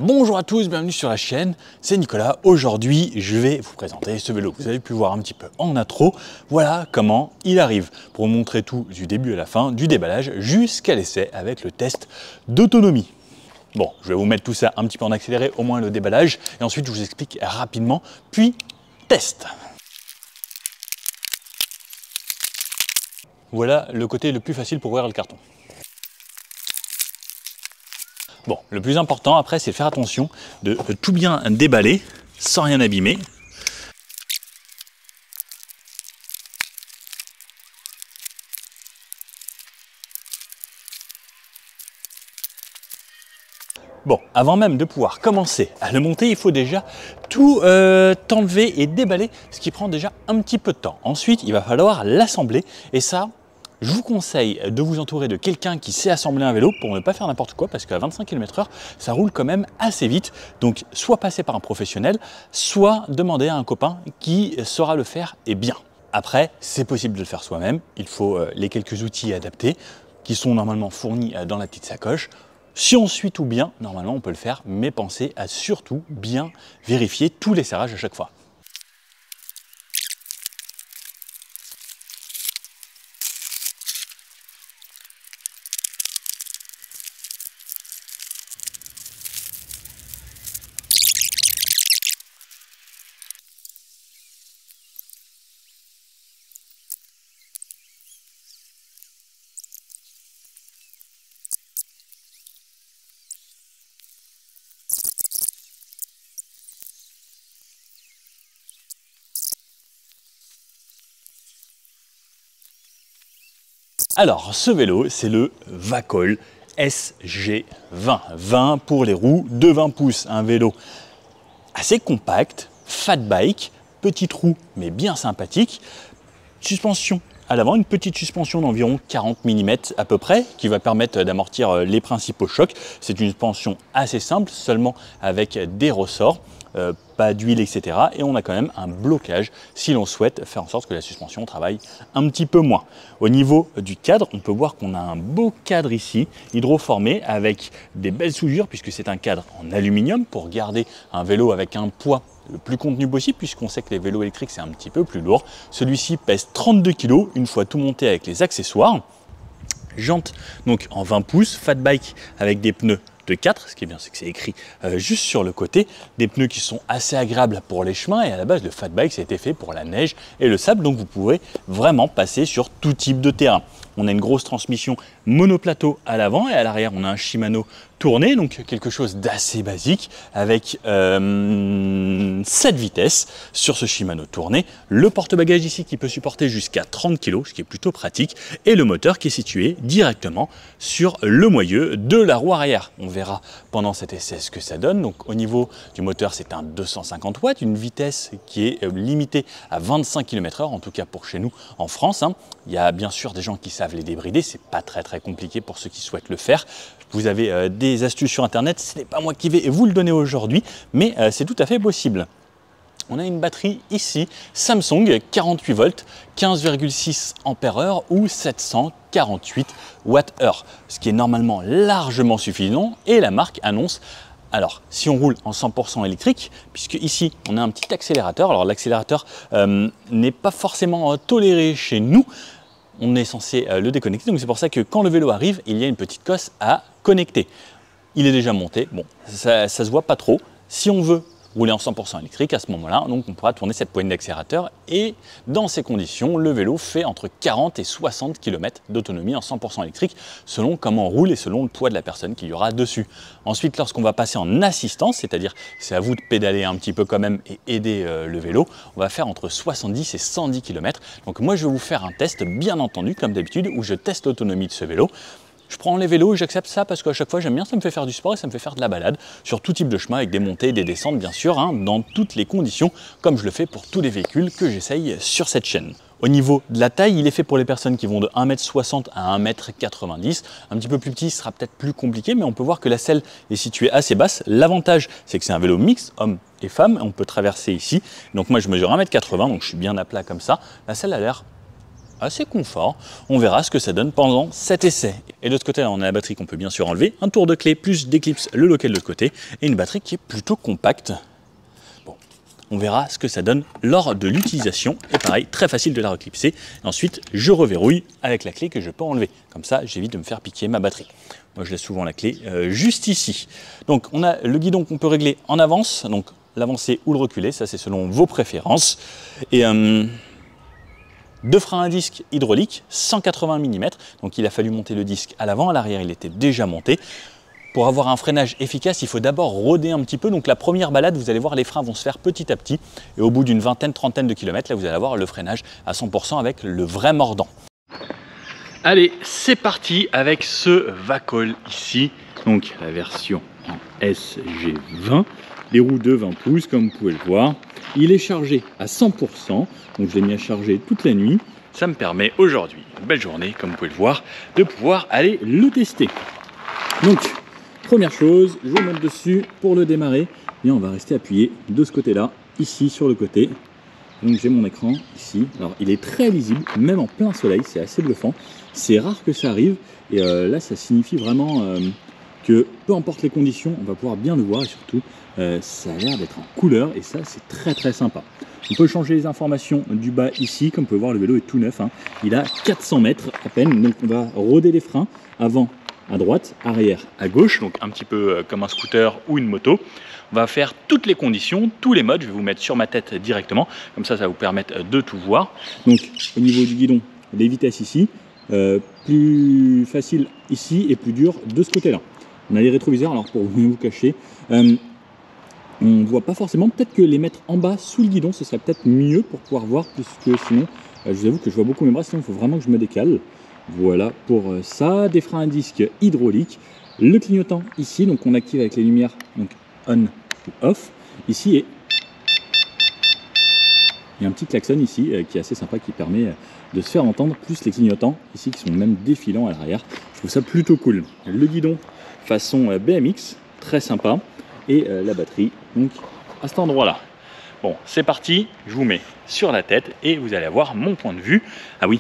Bonjour à tous, bienvenue sur la chaîne, c'est Nicolas. Aujourd'hui, je vais vous présenter ce vélo que vous avez pu voir un petit peu en intro. Voilà comment il arrive, pour vous montrer tout du début à la fin, du déballage jusqu'à l'essai avec le test d'autonomie. Bon, je vais vous mettre tout ça un petit peu en accéléré, au moins le déballage, et ensuite je vous explique rapidement, puis test. Voilà le côté le plus facile pour ouvrir le carton. Bon, le plus important après, c'est de faire attention de tout bien déballer sans rien abîmer. Bon, avant même de pouvoir commencer à le monter, il faut déjà tout enlever et déballer, ce qui prend déjà un petit peu de temps. Ensuite, il va falloir l'assembler et ça, je vous conseille de vous entourer de quelqu'un qui sait assembler un vélo pour ne pas faire n'importe quoi parce qu'à 25 km/h, ça roule quand même assez vite. Donc, soit passer par un professionnel, soit demander à un copain qui saura le faire et bien. Après, c'est possible de le faire soi-même. Il faut les quelques outils adaptés qui sont normalement fournis dans la petite sacoche. Si on suit tout bien, normalement on peut le faire, mais pensez à surtout bien vérifier tous les serrages à chaque fois. Alors, ce vélo, c'est le Vacol SG20. 20 pour les roues de 20 pouces. Un vélo assez compact, fat bike, petite roue mais bien sympathique. Suspension à l'avant, une petite suspension d'environ 40 mm à peu près, qui va permettre d'amortir les principaux chocs. C'est une suspension assez simple, seulement avec des ressorts. Pas d'huile, etc. Et on a quand même un blocage si l'on souhaite faire en sorte que la suspension travaille un petit peu moins. Au niveau du cadre, on peut voir qu'on a un beau cadre ici, hydroformé, avec des belles soudures, puisque c'est un cadre en aluminium pour garder un vélo avec un poids le plus contenu possible, puisqu'on sait que les vélos électriques c'est un petit peu plus lourd. Celui-ci pèse 32 kg une fois tout monté avec les accessoires. Jantes donc en 20 pouces, fat bike avec des pneus de 4, ce qui est bien c'est que c'est écrit juste sur le côté, des pneus qui sont assez agréables pour les chemins et à la base le fat bike ça a été fait pour la neige et le sable, donc vous pourrez vraiment passer sur tout type de terrain. On a une grosse transmission monoplateau à l'avant et à l'arrière on a un Shimano tourné, donc quelque chose d'assez basique avec 7 vitesses sur ce Shimano tourné, le porte-bagages ici qui peut supporter jusqu'à 30 kg, ce qui est plutôt pratique, et le moteur qui est situé directement sur le moyeu de la roue arrière. On verra pendant cet essai ce que ça donne. Donc au niveau du moteur, c'est un 250 watts, une vitesse qui est limitée à 25 km/h, en tout cas pour chez nous en France. Il y a bien sûr des gens qui savent les débrider, c'est pas très compliqué pour ceux qui souhaitent le faire. Vous avez des astuces sur internet, ce n'est pas moi qui vais vous le donner aujourd'hui, mais c'est tout à fait possible. On a une batterie ici, Samsung, 48 volts, 15,6 ampères-heure ou 748 Wh, ce qui est normalement largement suffisant et la marque annonce. Alors, si on roule en 100% électrique, puisque ici on a un petit accélérateur, alors l'accélérateur n'est pas forcément toléré chez nous, on est censé le déconnecter, donc c'est pour ça que quand le vélo arrive, il y a une petite cosse à connecter. Il est déjà monté, bon, ça se voit pas trop. Si on veut rouler en 100% électrique, à ce moment-là, donc on pourra tourner cette poignée d'accélérateur et dans ces conditions, le vélo fait entre 40 et 60 km d'autonomie en 100% électrique, selon comment on roule et selon le poids de la personne qu'il y aura dessus. Ensuite, lorsqu'on va passer en assistance, c'est-à-dire c'est à vous de pédaler un petit peu quand même et aider le vélo, on va faire entre 70 et 110 km. Donc moi, je vais vous faire un test, bien entendu, comme d'habitude, où je teste l'autonomie de ce vélo. Je prends les vélos et j'accepte ça parce qu'à chaque fois j'aime bien, ça me fait faire du sport et ça me fait faire de la balade sur tout type de chemin avec des montées et des descentes bien sûr, dans toutes les conditions, comme je le fais pour tous les véhicules que j'essaye sur cette chaîne. Au niveau de la taille, il est fait pour les personnes qui vont de 1,60 m à 1,90 m. Un petit peu plus petit, ce sera peut-être plus compliqué, mais on peut voir que la selle est située assez basse. L'avantage, c'est que c'est un vélo mixte, homme et femme. On peut traverser ici. Donc moi, je mesure 1,80 m, donc je suis bien à plat comme ça. La selle a l'air assez confort. On verra ce que ça donne pendant cet essai. Et de l'autre côté, là, on a la batterie qu'on peut bien sûr enlever, un tour de clé plus des clips, le local de l'autre côté, et une batterie qui est plutôt compacte. Bon, on verra ce que ça donne lors de l'utilisation. Et pareil, très facile de la reclipser. Et ensuite, je reverrouille avec la clé que je peux enlever. Comme ça, j'évite de me faire piquer ma batterie. Moi, je laisse souvent la clé juste ici. Donc, on a le guidon qu'on peut régler en avance, donc l'avancer ou le reculer, ça c'est selon vos préférences. Et deux freins à disque hydrauliques, 180 mm. Donc, il a fallu monter le disque à l'avant, à l'arrière, il était déjà monté. Pour avoir un freinage efficace, il faut d'abord rôder un petit peu. Donc, la première balade, vous allez voir, les freins vont se faire petit à petit. Et au bout d'une vingtaine, trentaine de kilomètres, là, vous allez avoir le freinage à 100% avec le vrai mordant. Allez, c'est parti avec ce Vacol ici, donc la version en SG20, les roues de 20 pouces comme vous pouvez le voir. Il est chargé à 100%, donc je l'ai mis à charger toute la nuit. Ça me permet aujourd'hui, une belle journée comme vous pouvez le voir, de pouvoir aller le tester. Donc, première chose, je vous monte dessus pour le démarrer, et on va rester appuyé de ce côté-là, ici sur le côté. Donc j'ai mon écran ici, alors il est très lisible, même en plein soleil, c'est assez bluffant. C'est rare que ça arrive, et là ça signifie vraiment que peu importe les conditions, on va pouvoir bien le voir, et surtout ça a l'air d'être en couleur, et ça c'est très sympa. On peut changer les informations du bas ici, comme vous pouvez voir le vélo est tout neuf, hein. Il a 400 mètres à peine, donc on va rôder les freins avant à droite, arrière à gauche, donc un petit peu comme un scooter ou une moto. On va faire toutes les conditions, tous les modes, je vais vous mettre sur ma tête directement, comme ça, ça va vous permettre de tout voir. Donc au niveau du guidon, les vitesses ici, plus facile ici et plus dur de ce côté-là. On a les rétroviseurs, alors pour vous cacher, on ne voit pas forcément, peut-être que les mettre en bas sous le guidon, ce serait peut-être mieux pour pouvoir voir, puisque sinon, je vous avoue que je vois beaucoup mes bras, sinon il faut vraiment que je me décale. Voilà pour ça, des freins à disque hydrauliques, le clignotant ici, donc on active avec les lumières, donc on ou off, ici, et il y a un petit klaxon ici qui est assez sympa, qui permet de se faire entendre, plus les clignotants ici qui sont même défilants à l'arrière. Je trouve ça plutôt cool. Le guidon façon BMX, très sympa, et la batterie donc à cet endroit là. Bon, c'est parti, je vous mets sur la tête et vous allez avoir mon point de vue. Ah oui,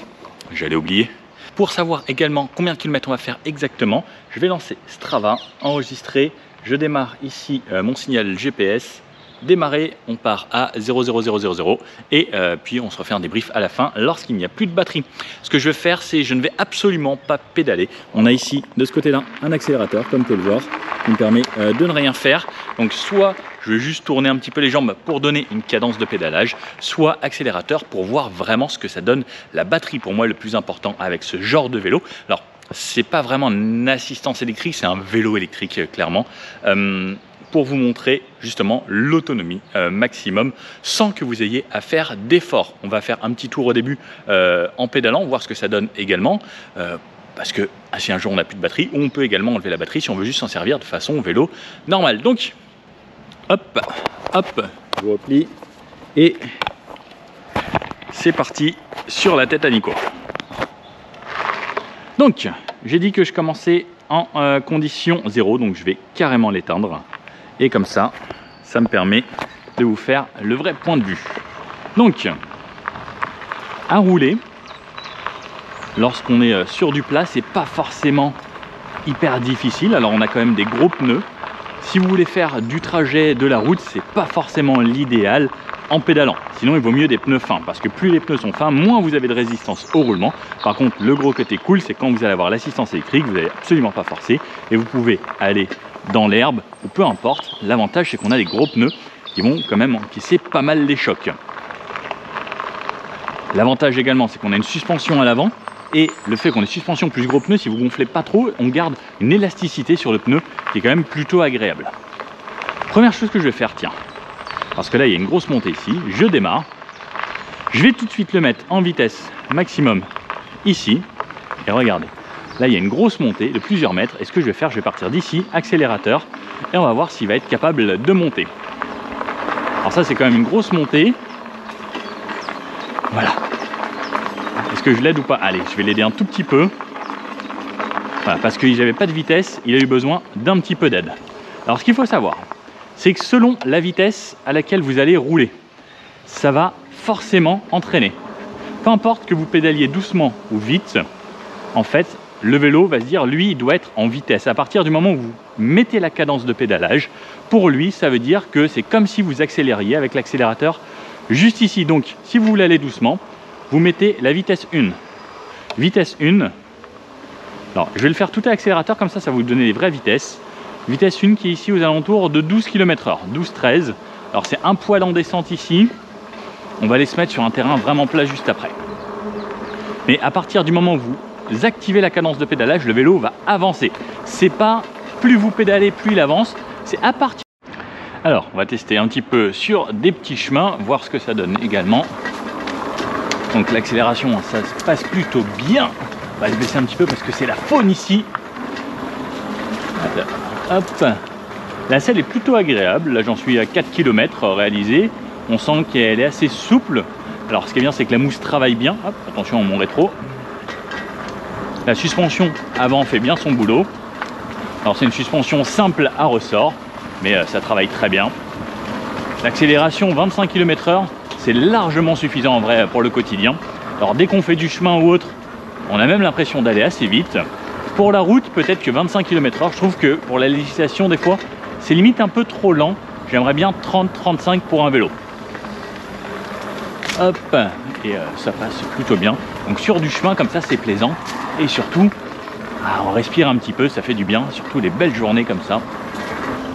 j'allais oublier. Pour savoir également combien de kilomètres on va faire exactement, je vais lancer Strava, enregistrer. Je démarre ici mon signal GPS. Démarrer, on part à 0,0000 et puis on se refait un débrief à la fin lorsqu'il n'y a plus de batterie. Ce que je vais faire, c'est je ne vais absolument pas pédaler. On a ici de ce côté-là un accélérateur, comme vous pouvez le voir, qui me permet de ne rien faire. Donc soit je vais juste tourner un petit peu les jambes pour donner une cadence de pédalage, soit accélérateur pour voir vraiment ce que ça donne. La batterie, pour moi, est le plus important avec ce genre de vélo. Alors, c'est pas vraiment une assistance électrique, c'est un vélo électrique, clairement. Pour vous montrer justement l'autonomie maximum sans que vous ayez à faire d'efforts. On va faire un petit tour au début en pédalant, voir ce que ça donne également. Parce que si un jour on n'a plus de batterie, on peut également enlever la batterie si on veut juste s'en servir de façon vélo normale. Donc, hop, hop, je replie et c'est parti sur la tête à Nico. Donc, j'ai dit que je commençais en condition 0, donc je vais carrément l'éteindre. Et comme ça, ça me permet de vous faire le vrai point de vue. Donc, à rouler, lorsqu'on est sur du plat, c'est pas forcément hyper difficile. Alors, on a quand même des gros pneus. Si vous voulez faire du trajet de la route, c'est pas forcément l'idéal en pédalant. Sinon, il vaut mieux des pneus fins, parce que plus les pneus sont fins, moins vous avez de résistance au roulement. Par contre, le gros côté cool, c'est quand vous allez avoir l'assistance électrique, vous n'allez absolument pas forcer et vous pouvez aller dans l'herbe ou peu importe. L'avantage, c'est qu'on a des gros pneus qui vont quand même encaisser pas mal les chocs. L'avantage également, c'est qu'on a une suspension à l'avant, et le fait qu'on ait suspension plus gros pneus, si vous gonflez pas trop, on garde une élasticité sur le pneu qui est quand même plutôt agréable. Première chose que je vais faire, tiens, parce que là il y a une grosse montée ici, je démarre, je vais tout de suite le mettre en vitesse maximum ici, et regardez, là il y a une grosse montée de plusieurs mètres, et ce que je vais faire, je vais partir d'ici, accélérateur, et on va voir s'il va être capable de monter. Alors ça c'est quand même une grosse montée, voilà. Est-ce que je l'aide ou pas? Allez, je vais l'aider un tout petit peu. Voilà, parce qu'il n'avait pas de vitesse, il a eu besoin d'un petit peu d'aide. Alors ce qu'il faut savoir, c'est que selon la vitesse à laquelle vous allez rouler, ça va forcément entraîner. peu importe que vous pédaliez doucement ou vite, en fait, le vélo va se dire, lui, il doit être en vitesse. À partir du moment où vous mettez la cadence de pédalage, pour lui, ça veut dire que c'est comme si vous accélériez avec l'accélérateur juste ici. Donc, si vous voulez aller doucement, vous mettez la vitesse 1. Vitesse 1. Alors, je vais le faire tout à l'accélérateur, comme ça va vous donner les vraies vitesses. Vitesse 1 qui est ici aux alentours de 12 km/h, 12-13. Alors, c'est un poil en descente ici. On va aller se mettre sur un terrain vraiment plat juste après. Mais à partir du moment où vous activez la cadence de pédalage, le vélo va avancer. C'est pas plus vous pédalez, plus il avance. C'est à partir. Alors, on va tester un petit peu sur des petits chemins, voir ce que ça donne également. Donc l'accélération, ça se passe plutôt bien. On va se baisser un petit peu parce que c'est la faune ici. Hop. La selle est plutôt agréable. Là, j'en suis à 4 km réalisé. On sent qu'elle est assez souple. Alors, ce qui est bien, c'est que la mousse travaille bien. Hop, attention à mon rétro. La suspension avant fait bien son boulot. Alors, c'est une suspension simple à ressort, mais ça travaille très bien. L'accélération 25 km/h, c'est largement suffisant en vrai pour le quotidien. Alors, dès qu'on fait du chemin ou autre, on a même l'impression d'aller assez vite. Pour la route, peut-être que 25 km/h, je trouve que pour la législation, des fois, c'est limite un peu trop lent. J'aimerais bien 30-35 pour un vélo. Hop, et ça passe plutôt bien. Donc sur du chemin comme ça, c'est plaisant. Et surtout, on respire un petit peu, ça fait du bien. Surtout les belles journées comme ça.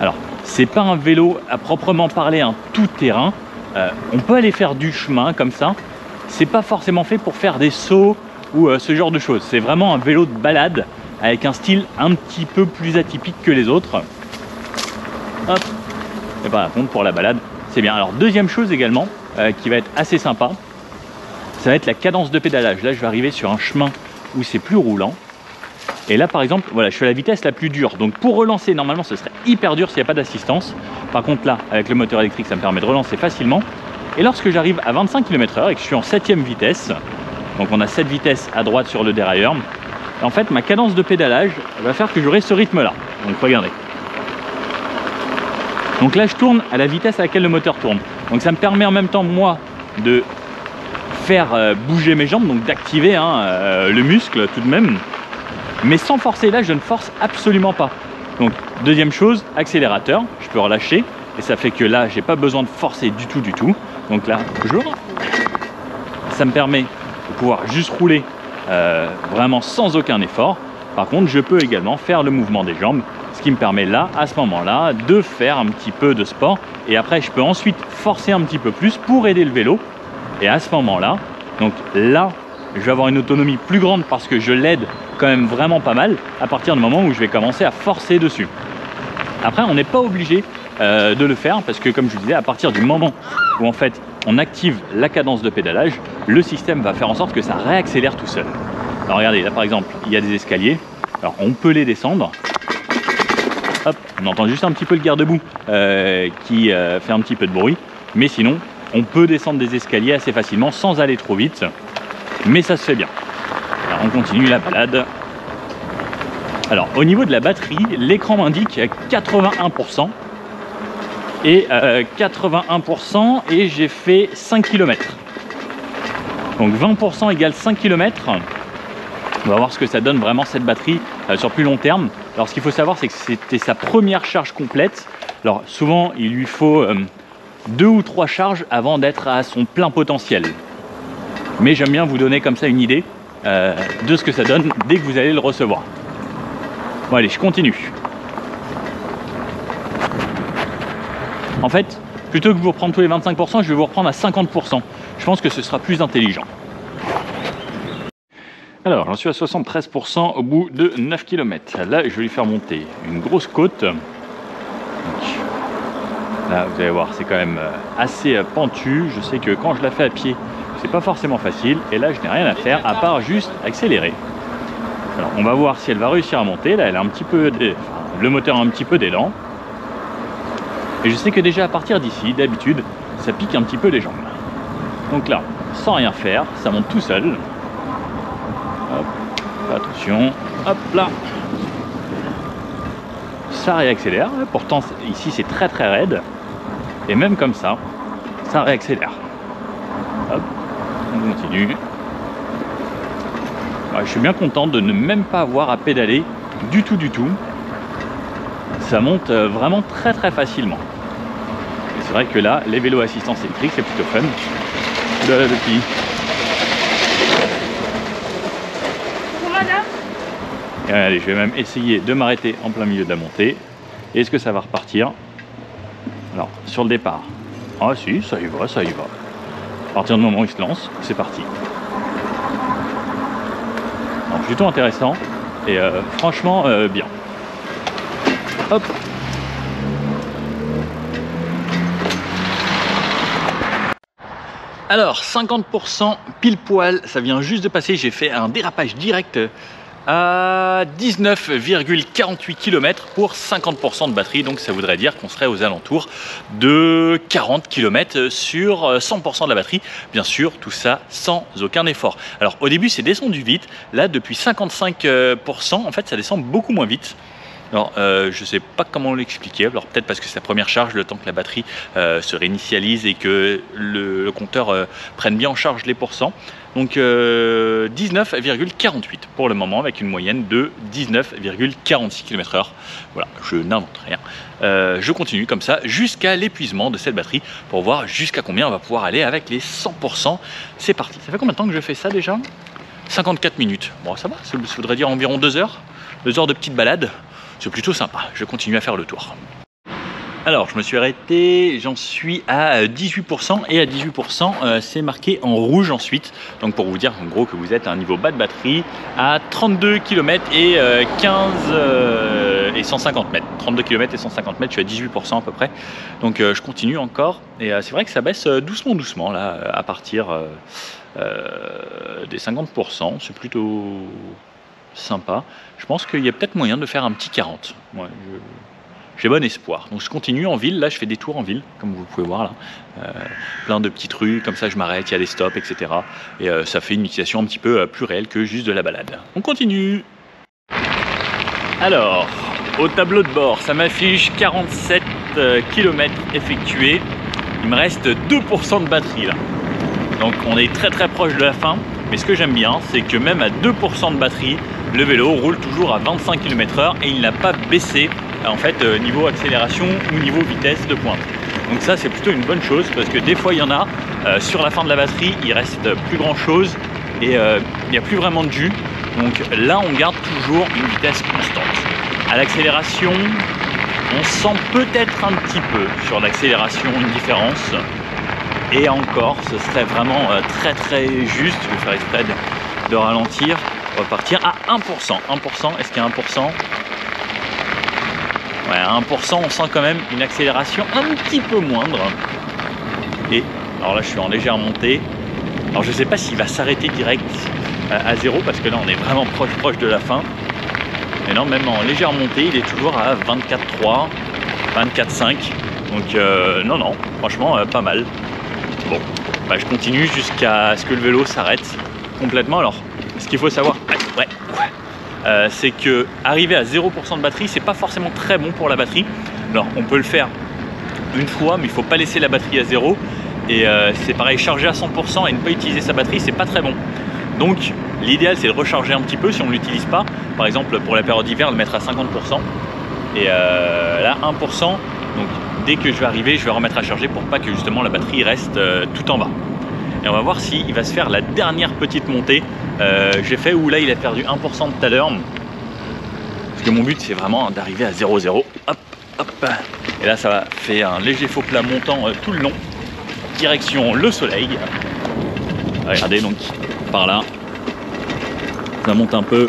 Alors, c'est pas un vélo à proprement parler, un tout-terrain. On peut aller faire du chemin comme ça. C'est pas forcément fait pour faire des sauts ou ce genre de choses. C'est vraiment un vélo de balade avec un style un petit peu plus atypique que les autres. Hop. Et par contre, pour la balade, c'est bien. Alors, deuxième chose également, qui va être assez sympa, ça va être la cadence de pédalage. Là, je vais arriver sur un chemin où c'est plus roulant. Et là, par exemple, voilà, je suis à la vitesse la plus dure. Donc, pour relancer, normalement, ce serait hyper dur s'il n'y a pas d'assistance. Par contre, là, avec le moteur électrique, ça me permet de relancer facilement. Et lorsque j'arrive à 25 km/h et que je suis en 7e vitesse, donc on a 7 vitesses à droite sur le dérailleur, en fait, ma cadence de pédalage va faire que j'aurai ce rythme-là. Donc, regardez. Donc là, je tourne à la vitesse à laquelle le moteur tourne. Donc ça me permet en même temps, moi, de faire bouger mes jambes, donc d'activer le muscle tout de même. Mais sans forcer, là, je ne force absolument pas. Donc, deuxième chose, accélérateur, je peux relâcher. Et ça fait que là, j'ai pas besoin de forcer du tout. Donc là, ça me permet de pouvoir juste rouler vraiment sans aucun effort. Par contre, je peux également faire le mouvement des jambes, ce qui me permet là, à ce moment-là, de faire un petit peu de sport. Et après, je peux ensuite forcer un petit peu plus pour aider le vélo. Et à ce moment-là, donc là, je vais avoir une autonomie plus grande parce que je l'aide quand même vraiment pas mal à partir du moment où je vais commencer à forcer dessus. Après, on n'est pas obligé de le faire parce que, comme je vous disais, à partir du moment où en fait on active la cadence de pédalage, le système va faire en sorte que ça réaccélère tout seul. Alors regardez, là par exemple, il y a des escaliers. Alors on peut les descendre. Hop, on entend juste un petit peu le garde-boue qui fait un petit peu de bruit. Mais sinon, on peut descendre des escaliers assez facilement sans aller trop vite. Mais ça se fait bien. Alors on continue la balade. Alors au niveau de la batterie, l'écran m'indique 81%. Et 81% et j'ai fait 5 km. Donc 20% égale 5 km. On va voir ce que ça donne vraiment cette batterie sur plus long terme. Alors ce qu'il faut savoir, c'est que c'était sa première charge complète. Alors souvent il lui faut 2 ou 3 charges avant d'être à son plein potentiel. Mais j'aime bien vous donner comme ça une idée de ce que ça donne dès que vous allez le recevoir. Bon allez, je continue. En fait, plutôt que de vous reprendre tous les 25%, je vais vous reprendre à 50%. Je pense que ce sera plus intelligent. Alors, j'en suis à 73% au bout de 9 km. Là, je vais lui faire monter une grosse côte. Donc, là, vous allez voir, c'est quand même assez pentu. Je sais que quand je la fais à pied, c'est pas forcément facile. Et là, je n'ai rien à faire à part juste accélérer. Alors, on va voir si elle va réussir à monter. Là, elle a un petit peu, le moteur a un petit peu d'élan. Et je sais que déjà à partir d'ici, d'habitude, ça pique un petit peu les jambes. Donc là, sans rien faire, ça monte tout seul. Hop, attention, hop là. Ça réaccélère. Pourtant, ici, c'est très très raide. Et même comme ça réaccélère. Hop, on continue. Je suis bien content de ne même pas avoir à pédaler du tout. Ça monte vraiment très facilement. Et c'est vrai que là, les vélos à assistance électrique, c'est plutôt fun. Là, le petit. Et allez, je vais même essayer de m'arrêter en plein milieu de la montée. Est-ce que ça va repartir? Alors, sur le départ. Ah si, ça y va. À partir du moment où il se lance, c'est parti. Alors, plutôt intéressant et franchement bien. Hop. Alors 50% pile poil, ça vient juste de passer, j'ai fait un dérapage direct à 19,48 km pour 50% de batterie, donc ça voudrait dire qu'on serait aux alentours de 40 km sur 100% de la batterie, bien sûr tout ça sans aucun effort. Alors au début c'est descendu vite, là depuis 55% en fait ça descend beaucoup moins vite. Alors, je ne sais pas comment l'expliquer, alors peut-être parce que c'est la première charge, le temps que la batterie se réinitialise et que le compteur prenne bien en charge les pourcents. Donc 19,48 pour le moment, avec une moyenne de 19,46 km/h. Voilà, je n'invente rien. Je continue comme ça jusqu'à l'épuisement de cette batterie pour voir jusqu'à combien on va pouvoir aller avec les 100%. C'est parti. Ça fait combien de temps que je fais ça déjà? 54 minutes. Bon, ça va, ça voudrait dire environ 2 heures. 2 heures de petite balade. C'est plutôt sympa, je continue à faire le tour. Alors je me suis arrêté, j'en suis à 18% et à 18% c'est marqué en rouge ensuite. Donc pour vous dire en gros que vous êtes à un niveau bas de batterie à 32 km et 15 et 150 mètres. 32 km et 150 mètres, je suis à 18% à peu près. Donc je continue encore et c'est vrai que ça baisse doucement là à partir des 50%, c'est plutôt sympa. Je pense qu'il y a peut-être moyen de faire un petit 40. Ouais, j'ai bon espoir. Donc je continue en ville. Là, je fais des tours en ville, comme vous pouvez voir là. Plein de petites rues, comme ça je m'arrête, il y a des stops, etc. Et ça fait une utilisation un petit peu plus réelle que juste de la balade. On continue. Alors, au tableau de bord, ça m'affiche 47 km effectués. Il me reste 2% de batterie là. Donc on est très proche de la fin. Mais ce que j'aime bien, c'est que même à 2% de batterie, le vélo roule toujours à 25 km/h et il n'a pas baissé en fait niveau accélération ou niveau vitesse de pointe. Donc ça c'est plutôt une bonne chose parce que des fois il y en a, sur la fin de la batterie il reste plus grand chose et il n'y a plus vraiment de jus. Donc là on garde toujours une vitesse constante. À l'accélération, on sent peut-être un petit peu sur l'accélération une différence. Et encore, ce serait vraiment très juste. Je vais faire exprès de ralentir. On va partir à 1%. 1%, est-ce qu'il y a 1%? Ouais, à 1%, on sent quand même une accélération un petit peu moindre. Et alors là, je suis en légère montée. Alors je ne sais pas s'il va s'arrêter direct à 0 parce que là, on est vraiment proche de la fin. Mais non, même en légère montée, il est toujours à 24,3, 24,5. Donc non, franchement, pas mal. Bon, bah, je continue jusqu'à ce que le vélo s'arrête complètement. Alors, ce qu'il faut savoir, c'est que arriver à 0% de batterie, c'est pas forcément très bon pour la batterie. Alors, on peut le faire une fois, mais il faut pas laisser la batterie à 0. Et c'est pareil, charger à 100% et ne pas utiliser sa batterie, c'est pas très bon. Donc, l'idéal, c'est de recharger un petit peu si on ne l'utilise pas. Par exemple, pour la période d'hiver, le mettre à 50%. Et là, 1%. Donc, dès que je vais arriver, je vais remettre à charger pour pas que justement la batterie reste tout en bas. Et on va voir s'il va se faire la dernière petite montée. J'ai fait où là il a perdu 1% tout à l'heure. Parce que mon but c'est vraiment d'arriver à 0,0. Hop. Et là ça va faire un léger faux plat montant tout le long. Direction le soleil. Regardez donc par là. Ça monte un peu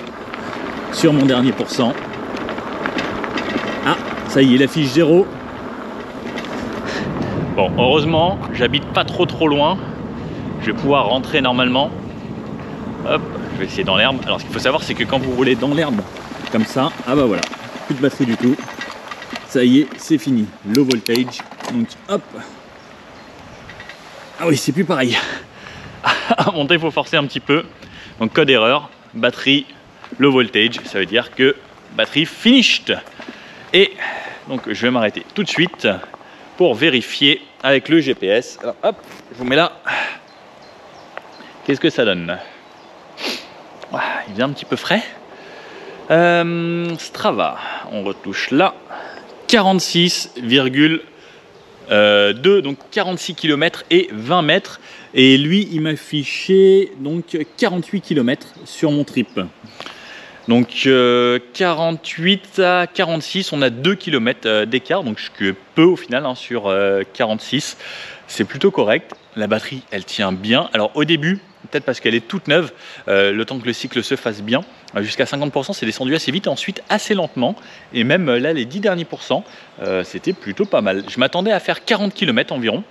sur mon dernier pourcent. Ah, ça y est, il affiche 0. Bon, heureusement, j'habite pas trop loin. Je vais pouvoir rentrer normalement. Hop, je vais essayer dans l'herbe. Alors, ce qu'il faut savoir, c'est que quand vous roulez dans l'herbe, comme ça, ah bah voilà, plus de batterie du tout. Ça y est, c'est fini. Low voltage. Donc, hop. Ah oui, c'est plus pareil. À monter, il faut forcer un petit peu. Donc, code erreur, batterie, low voltage. Ça veut dire que batterie finished. Et donc, je vais m'arrêter tout de suite pour vérifier avec le GPS. Alors hop, je vous mets là. Qu'est-ce que ça donne? il vient un petit peu frais. Strava, on retouche là. 46,2, donc 46 km et 20 mètres. Et lui, il m'a affiché donc 48 km sur mon trip. Donc 48 à 46, on a 2 km d'écart, donc ce qui est peu au final hein, sur 46. C'est plutôt correct. La batterie, elle tient bien. Alors au début, peut-être parce qu'elle est toute neuve, le temps que le cycle se fasse bien, jusqu'à 50%, c'est descendu assez vite, ensuite assez lentement. Et même là, les 10 derniers pourcents, c'était plutôt pas mal. Je m'attendais à faire 40 km environ.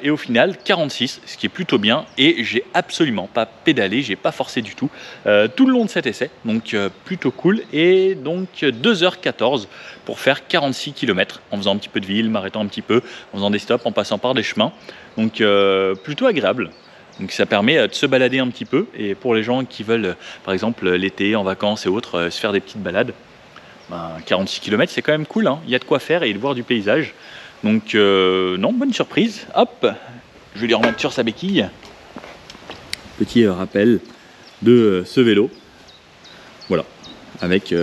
Et au final 46, ce qui est plutôt bien, et j'ai absolument pas pédalé, j'ai pas forcé du tout le long de cet essai, donc plutôt cool. Et donc 2h14 pour faire 46 km en faisant un petit peu de ville, m'arrêtant un petit peu, en faisant des stops, en passant par des chemins, donc plutôt agréable. Donc ça permet de se balader un petit peu, et pour les gens qui veulent par exemple l'été en vacances et autres se faire des petites balades, 46 km c'est quand même cool, hein. Il y a de quoi faire et de voir du paysage. Donc non, bonne surprise. Hop, je vais lui remettre sur sa béquille. Petit rappel de ce vélo. Voilà, avec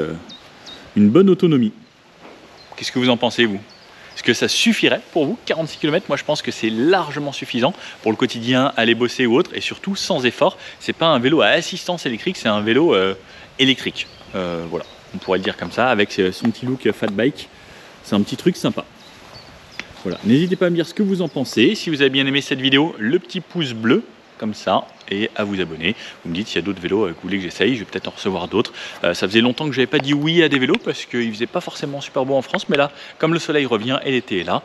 une bonne autonomie. Qu'est-ce que vous en pensez, vous? Est-ce que ça suffirait pour vous, 46 km? Moi, je pense que c'est largement suffisant pour le quotidien, aller bosser ou autre, et surtout sans effort. C'est pas un vélo à assistance électrique, c'est un vélo électrique. Voilà, on pourrait le dire comme ça, avec son petit look fat bike. C'est un petit truc sympa. Voilà, n'hésitez pas à me dire ce que vous en pensez. Si vous avez bien aimé cette vidéo, le petit pouce bleu, comme ça, et à vous abonner. Vous me dites s'il y a d'autres vélos que vous voulez que j'essaye, je vais peut-être en recevoir d'autres. Ça faisait longtemps que je n'avais pas dit oui à des vélos, parce qu'il faisait pas forcément super beau en France, mais là, comme le soleil revient et l'été est là,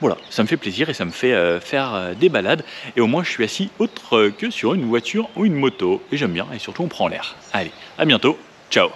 voilà, ça me fait plaisir et ça me fait faire des balades. Et au moins, je suis assis autre que sur une voiture ou une moto. Et j'aime bien, et surtout, on prend l'air. Allez, à bientôt, ciao!